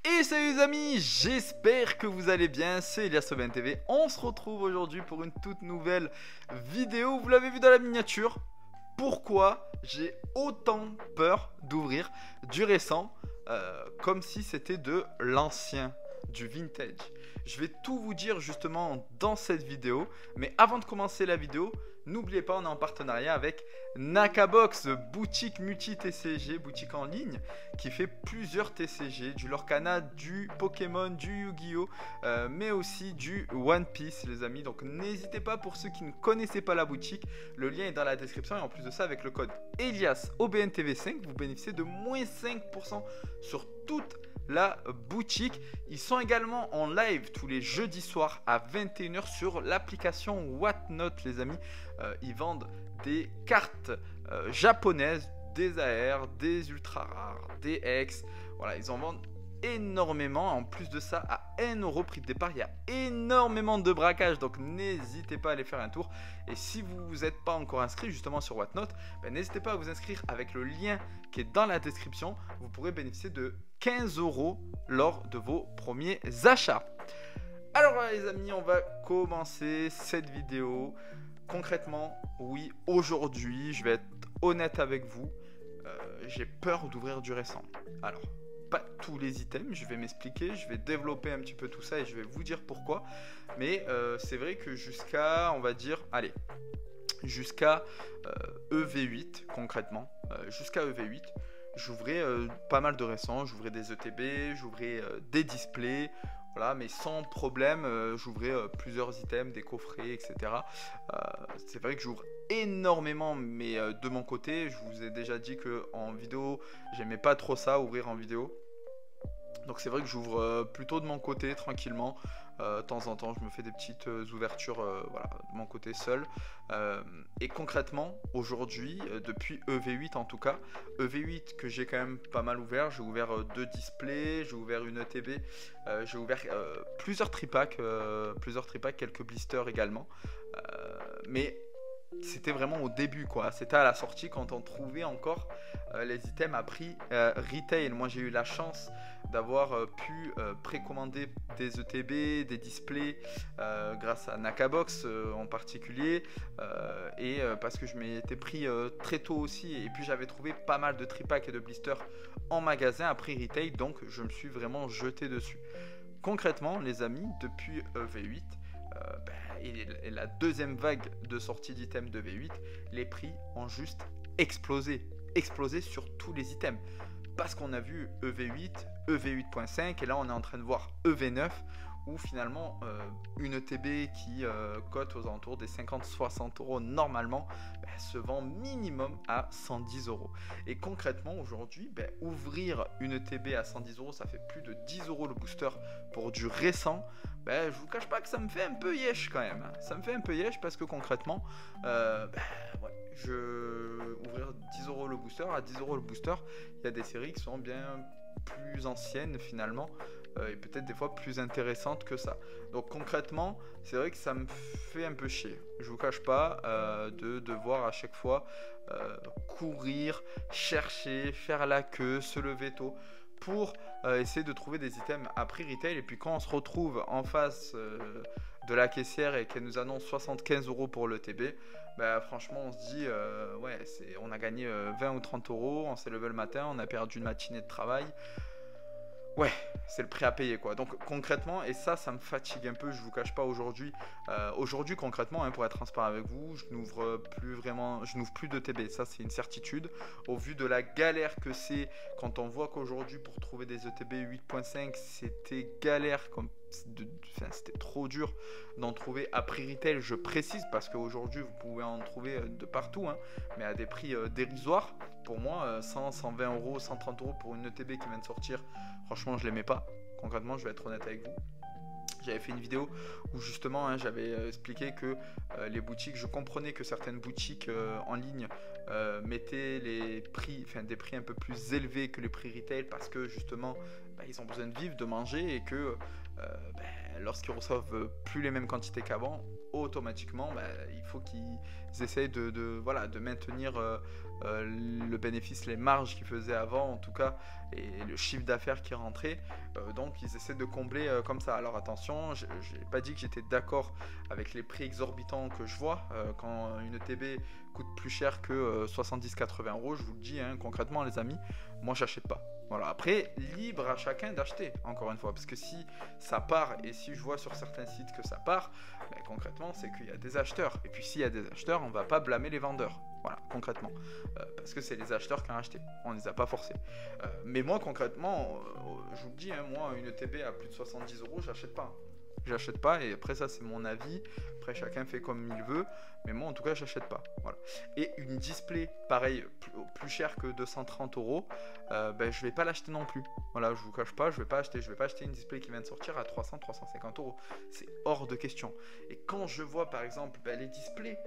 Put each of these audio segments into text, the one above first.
Et salut les amis, j'espère que vous allez bien, c'est Elias sur BNTV. On se retrouve aujourd'hui pour une toute nouvelle vidéo. Vous l'avez vu dans la miniature. Pourquoi j'ai autant peur d'ouvrir du récent, comme si c'était de l'ancien, du vintage. Je vais tout vous dire justement dans cette vidéo. Mais avant de commencer la vidéo, n'oubliez pas, on est en partenariat avec Nakabox, boutique multi-TCG, boutique en ligne, qui fait plusieurs TCG, du Lorcana, du Pokémon, du Yu-Gi-Oh! Mais aussi du One Piece, les amis. Donc n'hésitez pas, pour ceux qui ne connaissaient pas la boutique, le lien est dans la description. Et en plus de ça, avec le code Elias au BNTV5, vous bénéficiez de moins 5% sur toute la boutique. Ils sont également en live tous les jeudis soirs à 21h sur l'application Whatnot, les amis. Ils vendent des cartes japonaises, des AR, des ultra rares, des X. Voilà, ils en vendent énormément. En plus de ça, à 1€ prix de départ, il y a énormément de braquage. Donc n'hésitez pas à aller faire un tour. Et si vous n'êtes pas encore inscrit justement sur Whatnot, n'hésitez pas à vous inscrire avec le lien qui est dans la description. Vous pourrez bénéficier de 15€ lors de vos premiers achats. Alors voilà, les amis, on va commencer cette vidéo. Concrètement, oui, aujourd'hui, je vais être honnête avec vous, j'ai peur d'ouvrir du récent. Alors, pas tous les items, je vais m'expliquer, je vais développer un petit peu tout ça et je vais vous dire pourquoi. Mais c'est vrai que jusqu'à, on va dire, allez, jusqu'à EV8, concrètement, jusqu'à EV8, j'ouvrais pas mal de récents, j'ouvrais des ETB, j'ouvrais des displays. Voilà, mais sans problème, j'ouvrais plusieurs items, des coffrets, etc. C'est vrai que j'ouvre énormément, mais de mon côté, je vous ai déjà dit qu'en vidéo, j'aimais pas trop ça, ouvrir en vidéo. Donc c'est vrai que j'ouvre plutôt de mon côté, tranquillement. De temps en temps, je me fais des petites ouvertures voilà, de mon côté seul. Et concrètement, aujourd'hui, depuis EV8 en tout cas, EV8 que j'ai quand même pas mal ouvert, j'ai ouvert 2 displays, j'ai ouvert une ETB, j'ai ouvert plusieurs tripacks, quelques blisters également. Mais c'était vraiment au début, quoi. C'était à la sortie quand on trouvait encore les items à prix retail. Moi, j'ai eu la chance d'avoir pu précommander des ETB, des displays grâce à Nakabox en particulier, et parce que je m'étais pris très tôt aussi, et puis j'avais trouvé pas mal de tripacks et de blisters en magasin à prix retail, donc je me suis vraiment jeté dessus. Concrètement, les amis, depuis V8 et la deuxième vague de sortie d'items de V8, les prix ont juste explosé sur tous les items, parce qu'on a vu EV8, EV8.5 et là on est en train de voir EV9, où finalement une ETB qui cote aux alentours des 50-60€ normalement se vend minimum à 110€. Et concrètement aujourd'hui, ouvrir une ETB à 110€, ça fait plus de 10€ le booster pour du récent. Je vous cache pas que ça me fait un peu yesh quand même. Ça me fait un peu yesh parce que concrètement, ouvrir 10€ le booster, à 10€ le booster, il y a des séries qui sont bien plus anciennes finalement, et peut-être des fois plus intéressantes que ça. Donc concrètement, c'est vrai que ça me fait un peu chier. Je vous cache pas de devoir à chaque fois courir, chercher, faire la queue, se lever tôt pour essayer de trouver des items à prix retail. Et puis quand on se retrouve en face de la caissière et qu'elle nous annonce 75€ pour le TB, franchement on se dit on a gagné 20 ou 30€, on s'est levé le matin, on a perdu une matinée de travail. Ouais, c'est le prix à payer, quoi. Donc concrètement, et ça me fatigue un peu, je vous cache pas aujourd'hui. Aujourd'hui concrètement, pour être transparent avec vous, je n'ouvre plus de TB, ça c'est une certitude. Au vu de la galère que c'est, quand on voit qu'aujourd'hui pour trouver des ETB 8.5, c'était galère, c'était trop dur d'en trouver à prix retail, je précise, parce qu'aujourd'hui vous pouvez en trouver de partout, mais à des prix dérisoires. Pour moi, 100, 120€, 130€ pour une ETB qui vient de sortir, franchement, je l'aimais pas. Concrètement, je vais être honnête avec vous. J'avais fait une vidéo où justement j'avais expliqué que les boutiques, je comprenais que certaines boutiques en ligne mettaient les prix, des prix un peu plus élevés que les prix retail, parce que justement ils ont besoin de vivre, de manger et que lorsqu'ils reçoivent plus les mêmes quantités qu'avant, automatiquement il faut qu'ils essayent de maintenir le bénéfice, les marges qu'ils faisaient avant en tout cas, et le chiffre d'affaires qui rentrait. Donc ils essaient de combler comme ça. Alors attention, je n'ai pas dit que j'étais d'accord avec les prix exorbitants que je vois quand une ETB coûte plus cher que 70-80 euros. Je vous le dis concrètement les amis, moi j'achète pas. Voilà. Après, libre à chacun d'acheter, encore une fois, parce que si ça part, et si je vois sur certains sites que ça part, concrètement, c'est qu'il y a des acheteurs. Et puis s'il y a des acheteurs, on ne va pas blâmer les vendeurs. Voilà, concrètement. Parce que c'est les acheteurs qui ont acheté, on ne les a pas forcés. Mais moi, concrètement, je vous le dis, moi, une ETB à plus de 70 euros, j'achète pas. J'achète pas, et après ça c'est mon avis, après chacun fait comme il veut, mais moi en tout cas j'achète pas, voilà. Et une display pareil, plus cher que 230 euros, je vais pas l'acheter non plus, voilà, je vous cache pas, je vais pas acheter une display qui vient de sortir à 300-350 euros, c'est hors de question. Et quand je vois par exemple les displays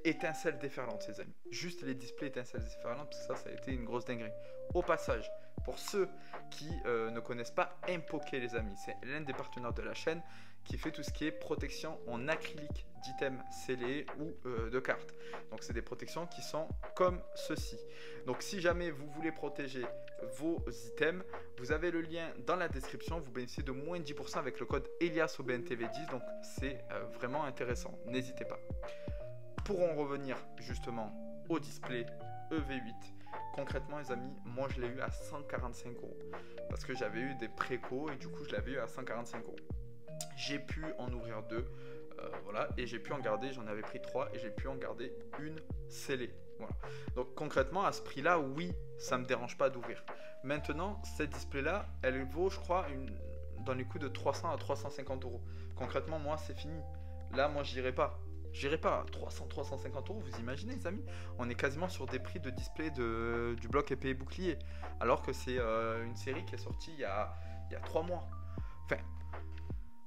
étincelles déferlantes, les amis, juste les displays étincelles déferlantes, parce que ça a été une grosse dinguerie. Au passage, pour ceux qui ne connaissent pas Impoké, les amis, c'est l'un des partenaires de la chaîne qui fait tout ce qui est protection en acrylique d'items scellés ou de cartes. Donc c'est des protections qui sont comme ceci. Donc si jamais vous voulez protéger vos items, vous avez le lien dans la description, vous bénéficiez de moins de 10% avec le code Elias au BNTV10, donc c'est vraiment intéressant, n'hésitez pas. Pour en revenir justement au display EV8, concrètement les amis, moi je l'ai eu à 145 euros parce que j'avais eu des préco et du coup je l'avais eu à 145 euros. J'ai pu en ouvrir deux, voilà, et j'ai pu en garder, j'en avais pris 3 et j'ai pu en garder une scellée. Voilà. Donc concrètement à ce prix là, oui, ça me dérange pas d'ouvrir. Maintenant cette display là, elle vaut je crois dans les coûts de 300 à 350 euros. Concrètement moi c'est fini. Là moi j'irai pas. J'irai pas à 300-350 euros, vous imaginez les amis? On est quasiment sur des prix de display du bloc épée et bouclier. Alors que c'est une série qui est sortie il y a 3 mois. Enfin,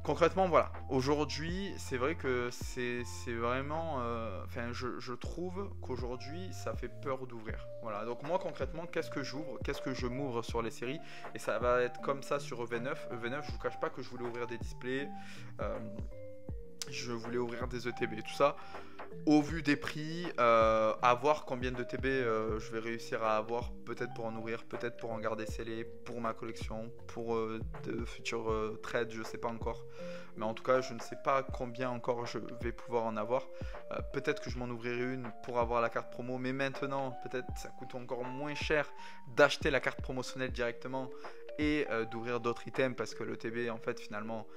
concrètement voilà. Aujourd'hui, c'est vrai que c'est vraiment... je trouve qu'aujourd'hui, ça fait peur d'ouvrir. Voilà, donc moi concrètement, qu'est-ce que j'ouvre? Qu'est-ce que je m'ouvre sur les séries? Et ça va être comme ça sur EV9. EV9, je vous cache pas que je voulais ouvrir des displays... je voulais ouvrir des ETB, tout ça. Au vu des prix, à voir combien d'ETB je vais réussir à avoir, peut-être pour en ouvrir, peut-être pour en garder scellé, pour ma collection, pour de futurs trades, je sais pas encore. Mais en tout cas, je ne sais pas combien encore je vais pouvoir en avoir. Peut-être que je m'en ouvrirai une pour avoir la carte promo, mais maintenant, peut-être ça coûte encore moins cher d'acheter la carte promotionnelle directement et d'ouvrir d'autres items parce que l'ETB en fait finalement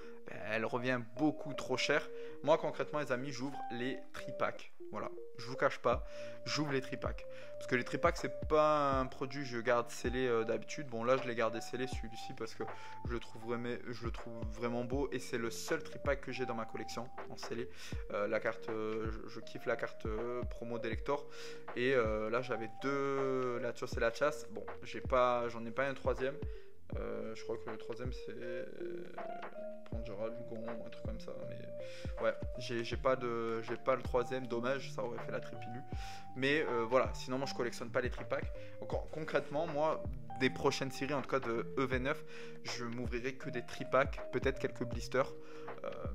elle revient beaucoup trop cher. Moi concrètement les amis, j'ouvre les tripacks. Voilà, je vous cache pas, j'ouvre les tripacks parce que les tripacks c'est pas un produit que je garde scellé d'habitude. Bon là je l'ai gardé scellé celui-ci parce que je le trouve vraiment beau et c'est le seul tripack que j'ai dans ma collection en scellé. La carte, je kiffe la carte promo d'Elector et là j'avais deux, la Tios et la Chasse. Bon j'en ai pas un troisième. Je crois que le troisième c'est Prangera, Lugon, un truc comme ça. Mais ouais, j'ai pas le troisième, dommage, ça aurait fait la tripilu. Mais voilà, sinon moi je collectionne pas les tripacks. Concrètement, moi, des prochaines séries, en tout cas de EV9, je m'ouvrirai que des tripacks, peut-être quelques blisters.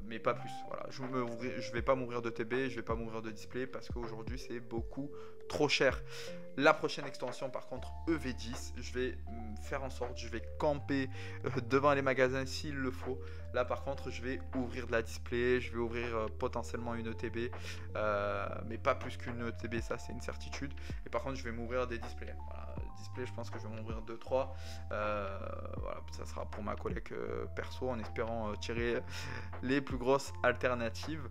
Mais pas plus, voilà. Je vais pas m'ouvrir de TB, je vais pas m'ouvrir de display parce qu'aujourd'hui c'est beaucoup trop cher. La prochaine extension par contre EV10, je vais faire en sorte, je vais camper devant les magasins s'il le faut. Là par contre je vais ouvrir de la display, je vais ouvrir potentiellement une ETB, mais pas plus qu'une ETB, ça c'est une certitude. Et par contre je vais m'ouvrir des displays, voilà. Display, je pense que je vais m'ouvrir 2-3. Voilà, ça sera pour ma collègue perso en espérant tirer les plus grosses alternatives.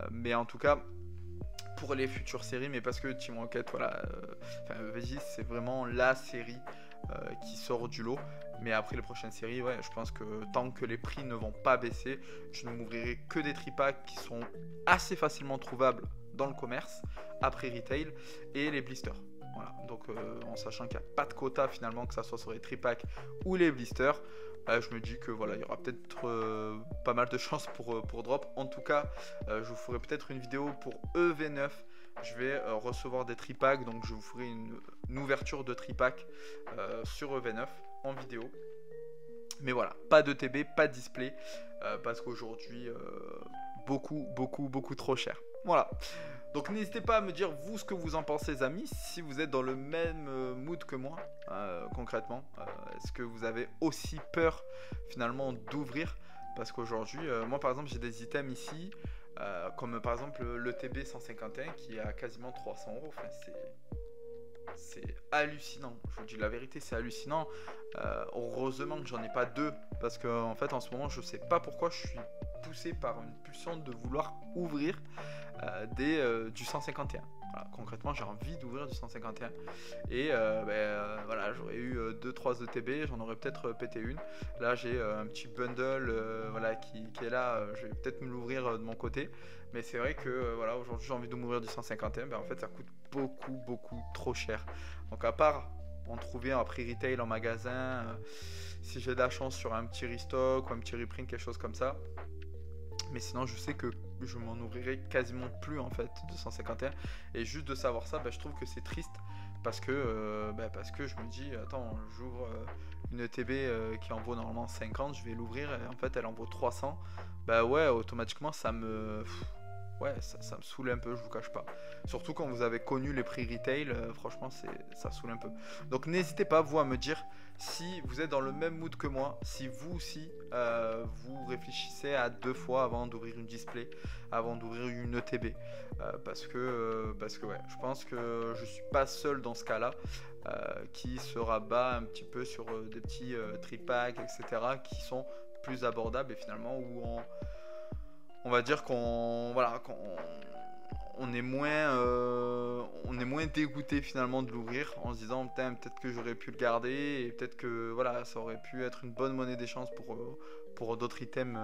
Mais en tout cas, pour les futures séries, mais parce que Team Rocket, voilà, vas-y, c'est vraiment la série qui sort du lot. Mais après les prochaines séries, ouais, je pense que tant que les prix ne vont pas baisser, je ne m'ouvrirai que des tripacks qui sont assez facilement trouvables dans le commerce, après retail, et les blisters. Voilà, donc en sachant qu'il n'y a pas de quota finalement, que ça soit sur les tripacks ou les blisters, je me dis que voilà, il y aura peut-être pas mal de chances pour drop. En tout cas, je vous ferai peut-être une vidéo pour EV9. Je vais recevoir des tripacks, donc je vous ferai une ouverture de tripack sur EV9 en vidéo. Mais voilà, pas de TB, pas de display, parce qu'aujourd'hui, beaucoup trop cher. Voilà. Donc n'hésitez pas à me dire vous ce que vous en pensez, les amis, si vous êtes dans le même mood que moi, concrètement. Est-ce que vous avez aussi peur finalement d'ouvrir? Parce qu'aujourd'hui, moi par exemple, j'ai des items ici, comme par exemple le TB 151 qui est à quasiment 300 euros. Enfin, c'est hallucinant, je vous dis la vérité, c'est hallucinant. Heureusement que j'en ai pas deux, parce que en fait en ce moment je sais pas pourquoi je suis poussé par une pulsion de vouloir ouvrir du 151. Voilà, concrètement j'ai envie d'ouvrir du 151 et voilà, j'aurais eu 2-3 ETB, j'en aurais peut-être pété une. Là j'ai un petit bundle voilà, qui est là, je vais peut-être me l'ouvrir de mon côté, mais c'est vrai que voilà, aujourd'hui j'ai envie de m'ouvrir du 151, en fait ça coûte beaucoup trop cher. Donc à part en trouver un prix retail en magasin, si j'ai de la chance sur un petit restock ou un petit reprint, quelque chose comme ça. Mais sinon je sais que je m'en ouvrirai quasiment plus en fait de 151. Et juste de savoir ça, je trouve que c'est triste parce que je me dis attends, j'ouvre une ETB qui en vaut normalement 50, je vais l'ouvrir et en fait elle en vaut 300. Bah ouais, automatiquement ça me... Ouais, ça me saoule un peu, je vous cache pas. Surtout quand vous avez connu les prix retail, franchement, ça saoule un peu. Donc n'hésitez pas, vous, à me dire si vous êtes dans le même mood que moi, si vous aussi, vous réfléchissez à 2 fois avant d'ouvrir une display, avant d'ouvrir une ETB. Parce que ouais, je pense que je suis pas seul dans ce cas-là, qui se rabat un petit peu sur des petits tripacks, etc., qui sont plus abordables et finalement où on va dire qu'on est moins dégoûté finalement de l'ouvrir en se disant peut-être que j'aurais pu le garder et peut-être que voilà, ça aurait pu être une bonne monnaie d'échange pour d'autres items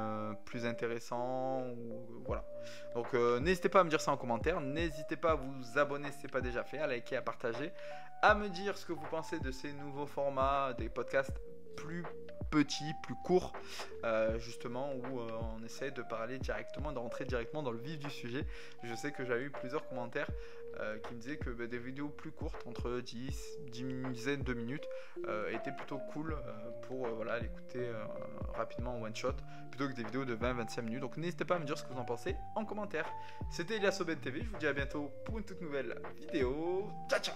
plus intéressants ou, voilà. Donc n'hésitez pas à me dire ça en commentaire, n'hésitez pas à vous abonner si ce n'est pas déjà fait, à liker, à partager, à me dire ce que vous pensez de ces nouveaux formats, des podcasts plus petit, plus court, justement, où on essaie de parler directement, de rentrer directement dans le vif du sujet. Je sais que j'avais eu plusieurs commentaires qui me disaient que des vidéos plus courtes, entre 10 dizaines de minutes, étaient plutôt cool pour voilà, l'écouter rapidement en one shot, plutôt que des vidéos de 20-25 minutes. Donc n'hésitez pas à me dire ce que vous en pensez en commentaire. C'était Elias Aubin TV, je vous dis à bientôt pour une toute nouvelle vidéo. Ciao ciao.